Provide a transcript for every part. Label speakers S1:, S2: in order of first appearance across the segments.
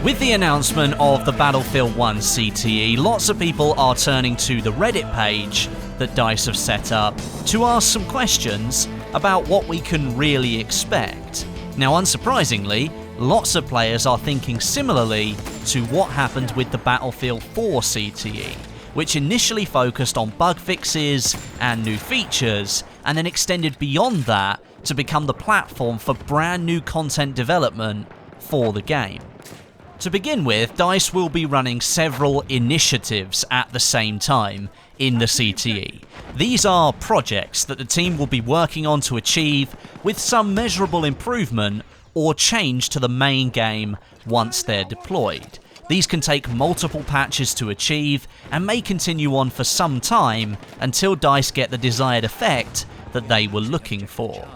S1: With the announcement of the Battlefield 1 CTE, lots of people are turning to the Reddit page that DICE have set up to ask some questions about what we can really expect. Now, unsurprisingly, lots of players are thinking similarly to what happened with the Battlefield 4 CTE, which initially focused on bug fixes and new features, and then extended beyond that to become the platform for brand new content development for the game. To begin with, DICE will be running several initiatives at the same time in the CTE. These are projects that the team will be working on to achieve with some measurable improvement or change to the main game once they're deployed. These can take multiple patches to achieve and may continue on for some time until DICE get the desired effect that they were looking for.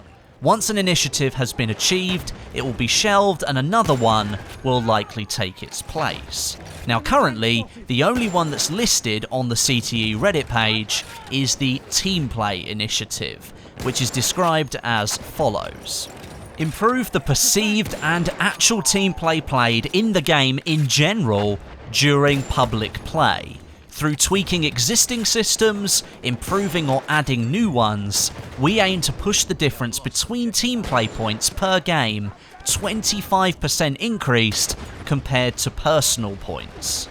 S1: Once an initiative has been achieved, it will be shelved and another one will likely take its place. Now currently, the only one that's listed on the CTE Reddit page is the Team Play initiative, which is described as follows. Improve the perceived and actual team play played in the game in general during public play. Through tweaking existing systems, improving or adding new ones, we aim to push the difference between team play points per game 25% increased compared to personal points.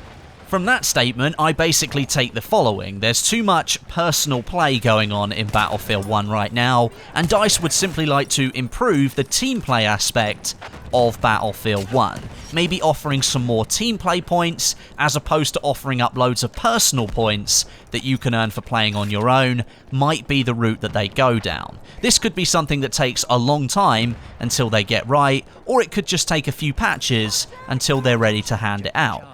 S1: From that statement, I basically take the following. There's too much personal play going on in Battlefield 1 right now, and DICE would simply like to improve the team play aspect of Battlefield 1. Maybe offering some more team play points, as opposed to offering up loads of personal points that you can earn for playing on your own, might be the route that they go down. This could be something that takes a long time until they get right, or it could just take a few patches until they're ready to hand it out.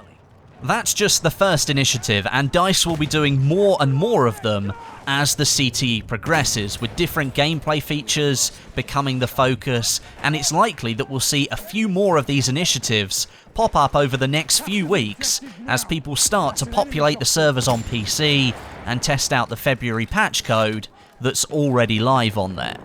S1: That's just the first initiative, and DICE will be doing more and more of them as the CTE progresses, with different gameplay features becoming the focus, and it's likely that we'll see a few more of these initiatives pop up over the next few weeks as people start to populate the servers on PC and test out the February patch code that's already live on there.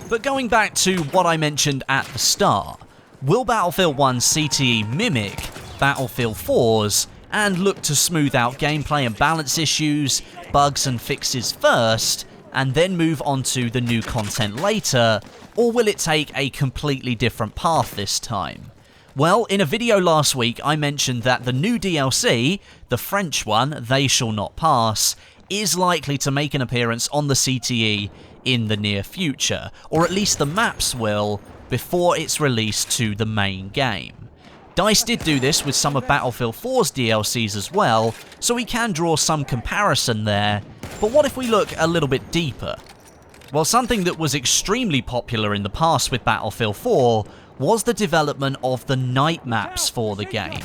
S1: But going back to what I mentioned at the start, will Battlefield 1 CTE mimic Battlefield 4's and look to smooth out gameplay and balance issues, bugs and fixes first, and then move on to the new content later, or will it take a completely different path this time? Well, in a video last week I mentioned that the new DLC, the French one, They Shall Not Pass, is likely to make an appearance on the CTE in the near future, or at least the maps will, before it's released to the main game. DICE did do this with some of Battlefield 4's DLCs as well, so we can draw some comparison there, but what if we look a little bit deeper? Well, something that was extremely popular in the past with Battlefield 4 was the development of the night maps for the game.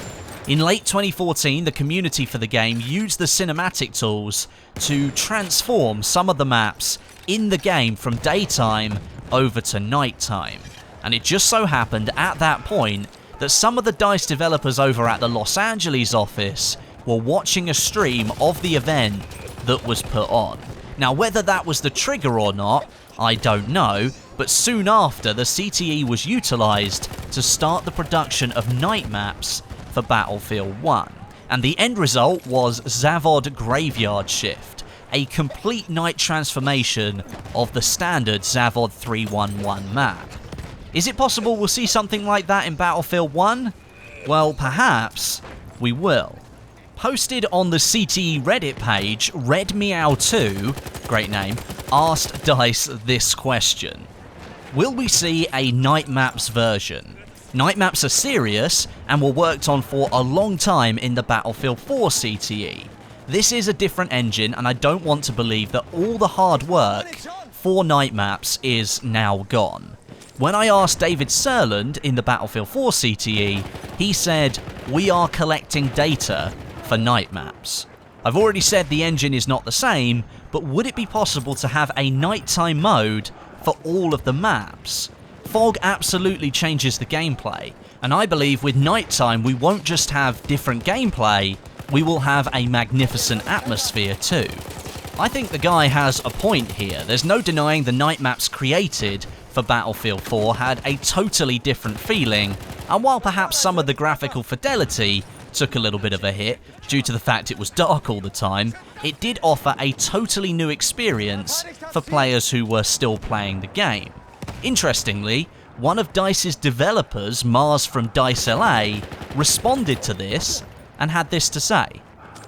S1: In late 2014, the community for the game used the cinematic tools to transform some of the maps in the game from daytime over to nighttime, and it just so happened at that point that some of the DICE developers over at the Los Angeles office were watching a stream of the event that was put on. Now, whether that was the trigger or not, I don't know, but soon after, the CTE was utilised to start the production of night maps for Battlefield 1. And the end result was Zavod Graveyard Shift, a complete night transformation of the standard Zavod 311 map. Is it possible we'll see something like that in Battlefield 1? Well, perhaps we will. Posted on the CTE Reddit page, RedMeow2, great name, asked DICE this question. Will we see a night maps version? Night maps are serious and were worked on for a long time in the Battlefield 4 CTE. This is a different engine, and I don't want to believe that all the hard work for night maps is now gone. When I asked David Serland in the Battlefield 4 CTE, he said, "We are collecting data for night maps." I've already said the engine is not the same, but would it be possible to have a nighttime mode for all of the maps? Fog absolutely changes the gameplay, and I believe with nighttime we won't just have different gameplay, we will have a magnificent atmosphere too. I think the guy has a point here. There's no denying the night maps created for Battlefield 4 had a totally different feeling And while perhaps some of the graphical fidelity took a little bit of a hit due to the fact it was dark all the time, it did offer a totally new experience for players who were still playing the game. Interestingly, one of DICE's developers, Mars from DICE LA, responded to this and had this to say.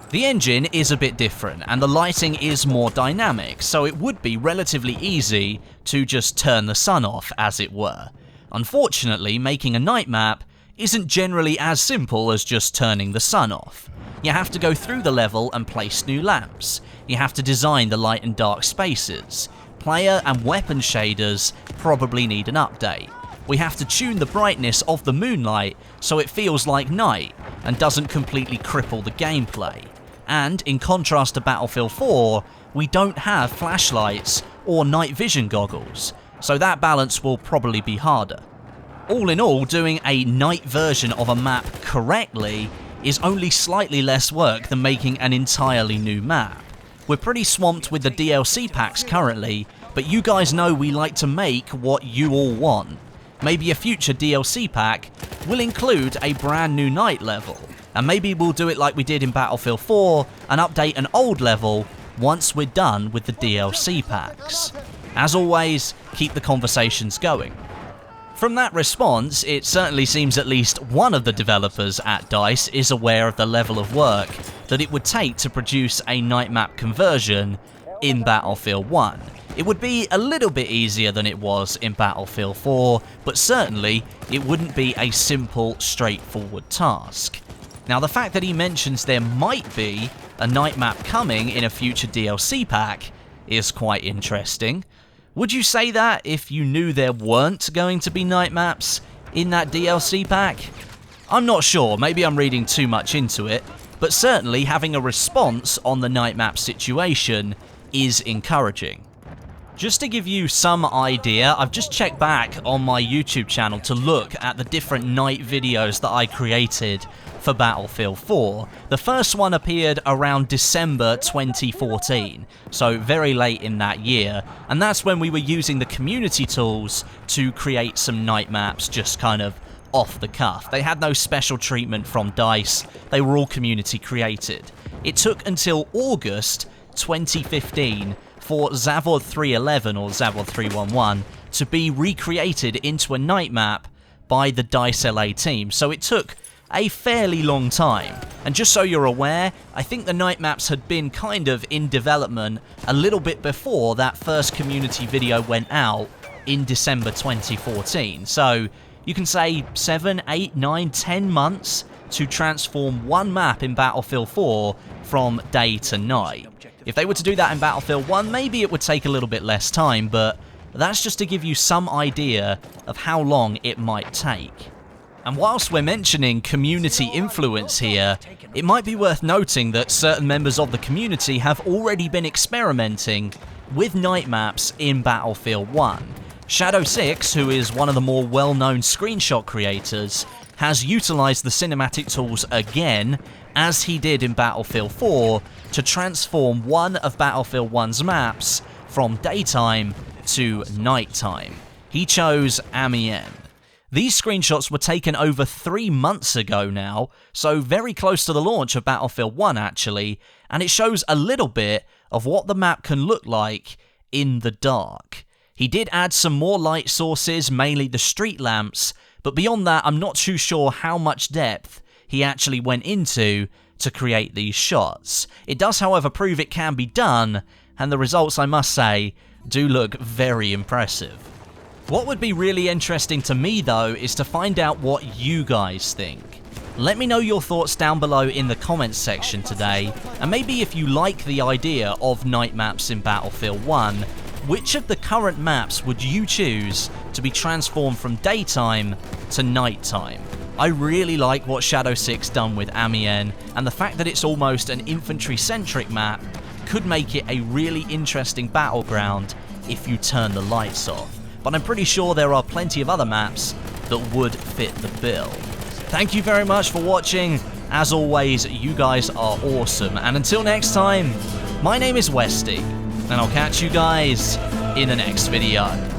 S1: The engine is a bit different and the lighting is more dynamic, so it would be relatively easy to just turn the sun off, as it were. Unfortunately, making a night map isn't generally as simple as just turning the sun off. You have to go through the level and place new lamps. You have to design the light and dark spaces. Player and weapon shaders probably need an update. We have to tune the brightness of the moonlight so it feels like night and doesn't completely cripple the gameplay. And in contrast to Battlefield 4, we don't have flashlights or night vision goggles, so that balance will probably be harder. All in all, doing a night version of a map correctly is only slightly less work than making an entirely new map. We're pretty swamped with the DLC packs currently, but you guys know we like to make what you all want. Maybe a future DLC pack will include a brand new night level, and maybe we'll do it like we did in Battlefield 4 and update an old level once we're done with the DLC packs. As always, keep the conversations going. From that response, it certainly seems at least one of the developers at DICE is aware of the level of work that it would take to produce a night map conversion in Battlefield 1. It would be a little bit easier than it was in Battlefield 4, but certainly it wouldn't be a simple, straightforward task. Now, the fact that he mentions there might be a night map coming in a future DLC pack is quite interesting. Would you say that if you knew there weren't going to be night maps in that DLC pack? I'm not sure, maybe I'm reading too much into it, but certainly having a response on the night map situation is encouraging. Just to give you some idea, I've just checked back on my YouTube channel to look at the different night videos that I created for Battlefield 4. The first one appeared around December 2014, so very late in that year, and that's when we were using the community tools to create some night maps just kind of off the cuff. They had no special treatment from DICE, they were all community created. It took until August 2015 for Zavod 311 or Zavod 311 to be recreated into a night map by the DICE LA team, so it took a fairly long time. And just so you're aware, I think the night maps had been kind of in development a little bit before that first community video went out in December 2014. So you can say 7, 8, 9, 10 months to transform one map in Battlefield 4 from day to night. If they were to do that in Battlefield 1, maybe it would take a little bit less time, but that's just to give you some idea of how long it might take. And whilst we're mentioning community influence here, it might be worth noting that certain members of the community have already been experimenting with night maps in Battlefield 1. Shadow6, who is one of the more well-known screenshot creators, has utilised the cinematic tools again, as he did in Battlefield 4, to transform one of Battlefield 1's maps from daytime to nighttime. He chose Amiens. These screenshots were taken over 3 months ago now, so very close to the launch of Battlefield 1 actually, and it shows a little bit of what the map can look like in the dark. He did add some more light sources, mainly the street lamps, but beyond that I'm not too sure how much depth he actually went into to create these shots. It does, however, prove it can be done, and the results, I must say, do look very impressive. What would be really interesting to me, though, is to find out what you guys think. Let me know your thoughts down below in the comments section today, and maybe if you like the idea of night maps in Battlefield 1, which of the current maps would you choose to be transformed from daytime to nighttime? I really like what Shadow6 done with Amiens, and the fact that it's almost an infantry-centric map could make it a really interesting battleground if you turn the lights off. But I'm pretty sure there are plenty of other maps that would fit the bill. Thank you very much for watching. As always, you guys are awesome. And until next time, my name is Westie, and I'll catch you guys in the next video.